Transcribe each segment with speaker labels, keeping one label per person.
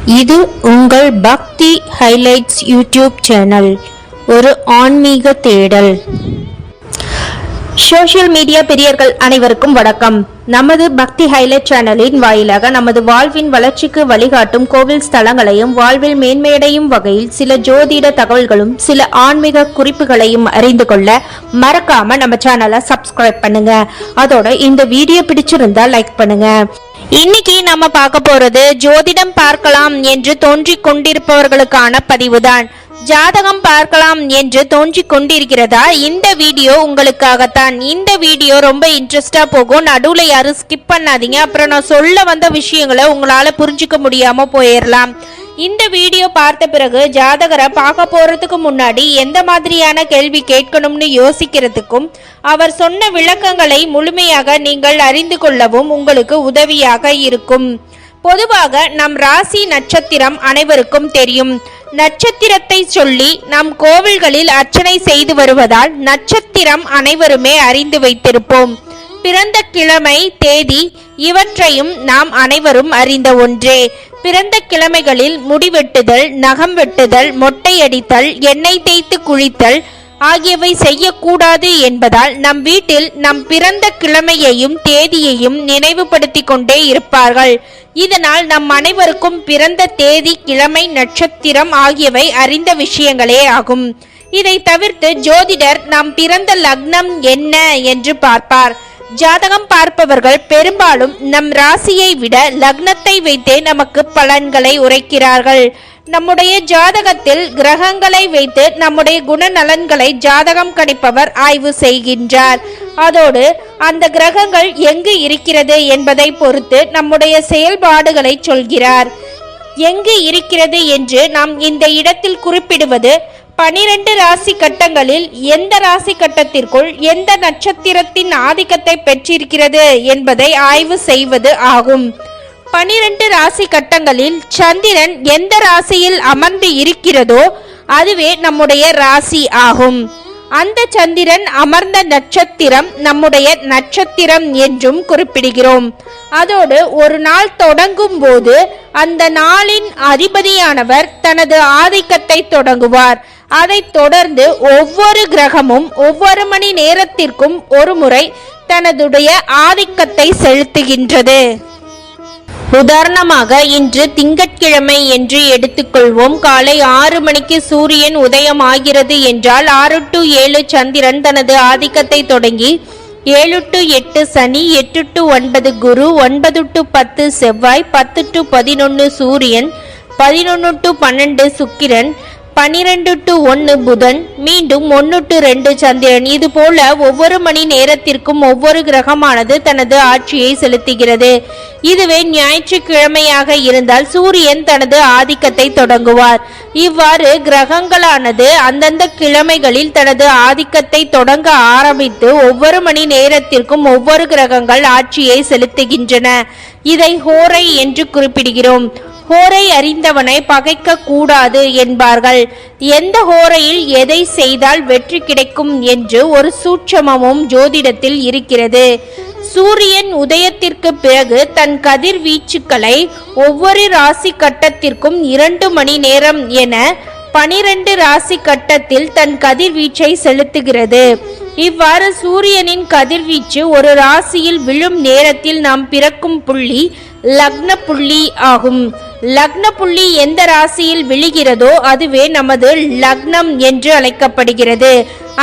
Speaker 1: இது உங்கள் பக்தி ஹைலைட்ஸ் யூடியூப் சேனல். ஒரு ஆன்மீக தேடல். சோஷியல் மீடியா பெரியர்கள் அனைவருக்கும் வணக்கம். நமது பக்தி ஹைலைட் சேனலின் வாயிலாக நமது வாழ்வின் வளர்ச்சிக்கு வழிகாட்டும் கோவில் ஸ்தலங்களையும் வாழ்வில் மேன்மையடையும் வகையில் சில ஜோதிட தகவல்களும் சில ஆன்மீக குறிப்புகளையும் அறிந்து கொள்ள மறக்காம நம்ம சேனலை சப்ஸ்கிரைப் பண்ணுங்க. அதோட இந்த வீடியோ பிடிச்சிருந்தா லைக் பண்ணுங்க. இன்னைக்கு நம்ம பார்க்க போறது ஜோதிடம் பார்க்கலாம் என்று தோன்றிக் கொண்டிருப்பவர்களுக்கான பதிவுதான். ஜாதகம் பார்க்கலாம் என்று தோன்றிக் கொண்டிருக்கிறதா? இந்த வீடியோ உங்களுக்காகத்தான். இந்த வீடியோ ரொம்ப இன்ட்ரெஸ்டா போகும். நடுவுல யாரும் ஸ்கிப் பண்ணாதீங்க. அப்புறம் நான் சொல்ல வந்த விஷயங்களை உங்களால புரிஞ்சுக்க முடியாம போயிடலாம். இந்த வீடியோ பார்த்த பிறகு ஜாதகரை பார்க்க போறதுக்கு முன்னாடி எந்த மாதிரியான கேள்வி கேட்கணும்னு யோசிக்கிறதுக்கும் அவர் சொன்ன விளக்கங்களை முழுமையாக நீங்கள் அறிந்து கொள்ளவும் உங்களுக்கு உதவியாக இருக்கும். பொதுவாக நம் ராசி நட்சத்திரம் அனைவருக்கும் தெரியும். நட்சத்திரத்தை சொல்லி நம் கோவில்களில் அர்ச்சனை செய்து வருவதால் நட்சத்திரம் அனைவருமே அறிந்து வைத்திருப்போம். பிறந்த கிழமை, தேதி இவற்றையும் நாம் அனைவரும் அறிந்த ஒன்றே. பிறந்த கிழமைகளில் முடிவெட்டுதல், நகம் வெட்டுதல், மொட்டையடித்தல், எண்ணெய் தேய்த்து குளித்தல் ஆகியவை செய்யக்கூடாது என்பதால் நம் வீட்டில் நம் பிறந்த கிழமையையும் தேதியையும் நினைவுபடுத்தி கொண்டே இருப்பார்கள். இதனால் நம் அனைவருக்கும் பிறந்த தேதி, கிழமை, நட்சத்திரம் ஆகியவை அறிந்த விஷயங்களே ஆகும். இதை தவிர்த்து ஜோதிடர் நாம் பிறந்த லக்னம் என்ன என்று பார்ப்பார். ஜாதகம் பார்ப்பவர்கள் பெரும்பாலும் நம் ராசியை விட லக்னத்தை வைத்தே நமக்கு பலன்களை உரைக்கிறார்கள். நம்முடைய ஜாதகத்தில் கிரகங்களை வைத்து நம்முடைய குணநலன்களை ஜாதகம் கணிப்பவர் ஆய்வு செய்கின்றார். அதோடு அந்த கிரகங்கள் எங்கு இருக்கிறது என்பதை பொறுத்து நம்முடைய செயல்பாடுகளை சொல்கிறார். எங்கு இருக்கிறது என்று நாம் இந்த இடத்தில் குறிப்பிடுவது 12 ராசி கட்டங்களில் எந்த ராசி கட்டத்திற்குள் எந்த நட்சத்திரத்தின் ஆதிக்கத்தை பெற்றிருக்கிறது என்பதை ஆய்வு செய்வது ஆகும். 12 ராசி கட்டங்களில் சந்திரன் எந்த ராசியில் அமர்ந்து இருக்கிறதோ அதுவே நம்முடைய ராசி ஆகும். அந்த சந்திரன் அமர்ந்த நட்சத்திரம் நம்முடைய நட்சத்திரம் என்றும் குறிப்பிடுகிறோம். அதோடு ஒரு நாள் தொடங்கும் போது அந்த நாளின் அதிபதியானவர் தனது ஆதிக்கத்தை தொடங்குவார். அதைத் தொடர்ந்து ஒவ்வொரு கிரகமும் ஒவ்வொரு மணி நேரத்திற்கும் ஒரு முறை தனதுடைய ஆதிக்கத்தை செலுத்துகின்றது. உதாரணமாக இன்று திங்கட்கிழமை என்று எடுத்துக்கொள்வோம். காலை 6 மணிக்கு சூரியன் உதயம் ஆகிறது என்றால் 6 to 7 சந்திரன் தனது ஆதிக்கத்தை தொடங்கி 7 to 8 Shani, 8 to 9 Guru, 9 to 10 செவ்வாய், 10 to 11 சூரியன், 11 to 12 சுக்கிரன், 12 to 1 புதன், மீண்டும் 1 to 2 சந்திரன். இது போல ஒவ்வொரு மணி நேரத்திற்கும் ஒவ்வொரு கிரகமானது தனது ஆட்சியை செலுத்துகிறது. இதுவே ஞாயிற்றுக்கிழமையாக இருந்தால் சூரியன் தனது ஆதிக்கத்தை தொடங்குவார். இவ்வாறு கிரகங்களானது அந்தந்த கிழமைகளில் தனது ஆதிக்கத்தை தொடங்க ஆரம்பித்து ஒவ்வொரு மணி நேரத்திற்கும் ஒவ்வொரு கிரகங்கள் ஆட்சியை செலுத்துகின்றன. இதை ஹோரை என்று குறிப்பிடுகிறோம். ஹோரை அறிந்தவனை பகைக்க கூடாது என்பார்கள். எந்த ஹோரையில் எதை செய்தால் வெற்றி கிடைக்கும் என்று ஒரு சூட்சமமும் ஜோதிடத்தில் இருக்கிறது. சூரியன் உதயத்திற்கு பிறகு தன் கதிர்வீச்சுக்களை ஒவ்வொரு ராசி கட்டத்திற்கும் 2 மணி நேரம் என 12 ராசி கட்டத்தில் தன் கதிர்வீச்சை செலுத்துகிறது. இவ்வாறு சூரியனின் கதிர்வீச்சு ஒரு ராசியில் விழும் நேரத்தில் நாம் பிறக்கும் புள்ளி லக்ன புள்ளி ஆகும். லக்ன புள்ளி எந்த ராசியில் விழுகிறதோ அதுவே நமது லக்னம் என்று அழைக்கப்படுகிறது.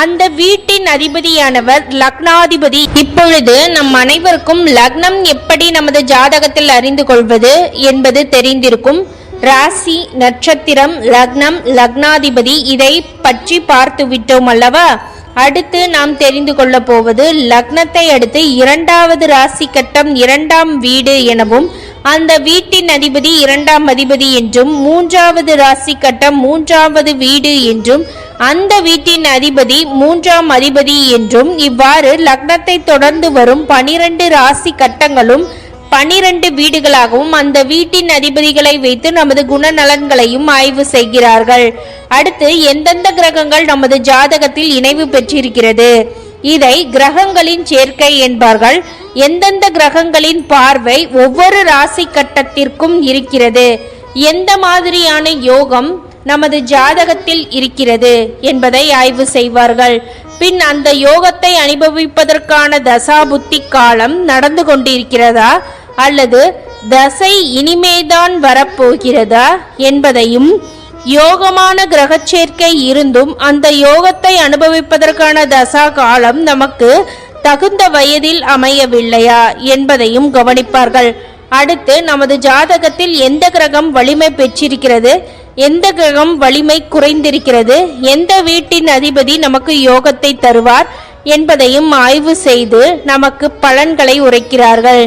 Speaker 1: அந்த வீட்டின் அதிபதியானவர் லக்னாதிபதி. இப்பொழுது நம் அனைவருக்கும் லக்னம் எப்படி நமது ஜாதகத்தில் அறிந்து கொள்வது என்பது தெரிந்திருக்கும். ராசி, நட்சத்திரம், லக்னம், லக்னாதிபதி இதை பற்றி பார்த்து விட்டோம் அல்லவா? அடுத்து நாம் தெரிந்து கொள்ள போவது லக்னத்தை அடுத்து 2வது ராசி கட்டம் 2ஆம் வீடு எனவும் அந்த வீட்டின் அதிபதி 2ஆம் அதிபதி என்றும் 3வது ராசி கட்டம் 3வது வீடு என்றும் அந்த வீட்டின் அதிபதி 3ஆம் அதிபதி என்றும் இவ்வாறு லக்னத்தை தொடர்ந்து வரும் 12 ராசி கட்டங்களும் 12 வீடுகளாகவும் அந்த வீட்டின் அதிபதிகளை வைத்து நமது குணநலன்களையும் ஆய்வு செய்கிறார்கள். அடுத்து எந்தெந்த கிரகங்கள் நமது ஜாதகத்தில் இணைவு பெற்றிருக்கிறது, இதை கிரகங்களின் சேர்க்கை என்பார்கள். எந்தெந்த கிரகங்களின் பார்வை ஒவ்வொரு ராசி கட்டத்திற்கும் இருக்கிறது, எந்த மாதிரியான யோகம் நமது ஜாதகத்தில் இருக்கிறது என்பதை ஆய்வு செய்வார்கள். பின் அந்த யோகத்தை அனுபவிப்பதற்கான தசா புத்தி காலம் நடந்து கொண்டிருக்கிறதா அல்லது தசை இனிமேதான் வரப்போகிறதா என்பதையும், யோகமான கிரகச்சேர்க்கை இருந்தும் அந்த யோகத்தை அனுபவிப்பதற்கான தசா காலம் நமக்கு தகுந்த வயதில் அமையவில்லையா என்பதையும் கவனிப்பார்கள். அடுத்து நமது ஜாதகத்தில் எந்த கிரகம் வலிமை பெற்றிருக்கிறது, எந்த கிரகம் வலிமை குறைந்திருக்கிறது, எந்த வீட்டின் அதிபதி நமக்கு யோகத்தை தருவார் என்பதையும் ஆய்வு செய்து நமக்கு பலன்களை உரைக்கிறார்கள்.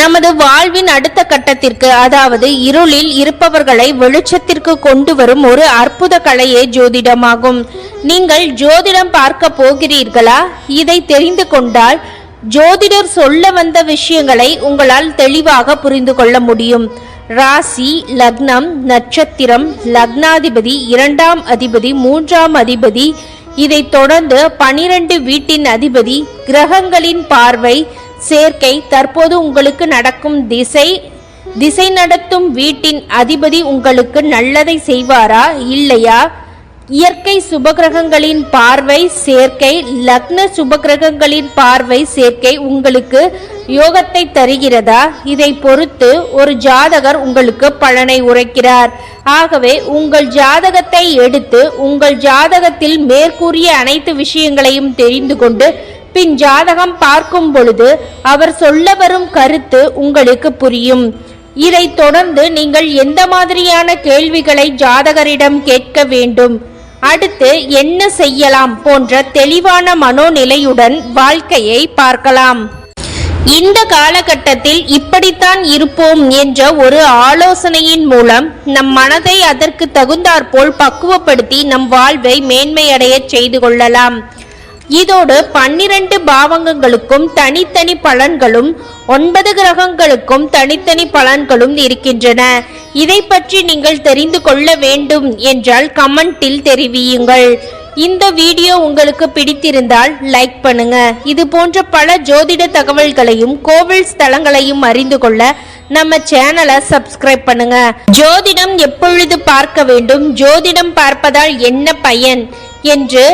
Speaker 1: நமது வாழ்வின் அடுத்த கட்டத்திற்கு, அதாவது இருளில் இருப்பவர்களை வெளிச்சத்திற்கு கொண்டு வரும் ஒரு அற்புத கலையே ஜோதிடமாகும். நீங்கள் ஜோதிடம் பார்க்க போகிறீர்களா? இதை தெரிந்து கொண்டால் ஜோதிடர் சொல்ல வந்த விஷயங்களை உங்களால் தெளிவாக புரிந்து கொள்ள முடியும். ராசி, லக்னம், நட்சத்திரம், லக்னாதிபதி, 2ஆம் அதிபதி, 3ஆம் அதிபதி, இதை தொடர்ந்து 12 வீட்டின் அதிபதி, கிரகங்களின் பார்வை, சேர்க்கை, தற்போது உங்களுக்கு நடக்கும் திசை நடத்தும் வீட்டின் அதிபதி உங்களுக்கு நல்லதை செய்வாரா இல்லையா, இயற்கை சுபகிரகங்களின் பார்வை சேர்க்கை, லக்ன சுபகிரகங்களின் பார்வை சேர்க்கை உங்களுக்கு யோகத்தை தருகிறதா, இதை பொறுத்து ஒரு ஜாதகர் உங்களுக்கு பலனை உரைக்கிறார். ஆகவே உங்கள் ஜாதகத்தை எடுத்து உங்கள் ஜாதகத்தில் மேற்கூறிய அனைத்து விஷயங்களையும் தெரிந்து கொண்டு பின் ஜாதகம் பார்க்கும் பொழுது அவர் சொல்ல வரும் கருத்து உங்களுக்கு புரியும். இதை தொடர்ந்து நீங்கள் எந்த மாதிரியான கேள்விகளை ஜாதகரிடம் கேட்க வேண்டும், அடுத்து என்ன செய்யலாம் போன்ற தெளிவான மனோநிலையுடன் வாழ்க்கையை பார்க்கலாம். இந்த காலகட்டத்தில் இப்படித்தான் இருப்போம் என்ற ஒரு ஆலோசனையின் மூலம் நம் மனதை அதற்கு தகுந்தாற்போல் பக்குவப்படுத்தி நம் வாழ்வை மேன்மையடைய செய்து கொள்ளலாம். இதோடு 12 பாவங்களுக்கும் தனித்தனி பலன்களும் 9 கிரகங்களுக்கும் தனித்தனி பலன்களும் இருக்கின்றன. இதை பற்றி நீங்கள் தெரிந்து கொள்ள வேண்டும் என்றால் கமெண்டில் தெரிவியுங்கள். இந்த வீடியோ உங்களுக்கு பிடித்திருந்தால் லைக் பண்ணுங்க. இது போன்ற பல ஜோதிட தகவல்களையும் கோவில் ஸ்தலங்களையும் அறிந்து கொள்ள நம்ம சேனலை சப்ஸ்கிரைப் பண்ணுங்க. ஜோதிடம் எப்பொழுது பார்க்க வேண்டும், ஜோதிடம் பார்ப்பதால் என்ன பயன் என்று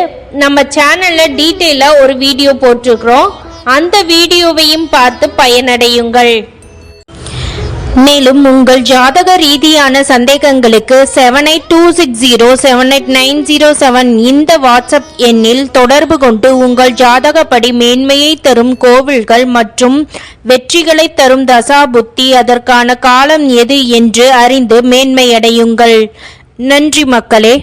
Speaker 1: நம்ம சேனல்ல டீட்டெயிலா ஒரு வீடியோ போட்டிருக்கிறோம். அந்த வீடியோவையும் பார்த்து பயனடையுங்கள். மேலும் உங்கள் ஜாதக ரீதியான சந்தேகங்களுக்கு 7826078907 இந்த வாட்ஸ்அப் எண்ணில் தொடர்பு கொண்டு உங்கள் ஜாதகப்படி மேன்மையை தரும் கோவில்கள் மற்றும் வெற்றிகளை தரும் தசா புத்தி, அதற்கான காலம் எது என்று அறிந்து மேன்மையடையுங்கள். நன்றி மக்களே.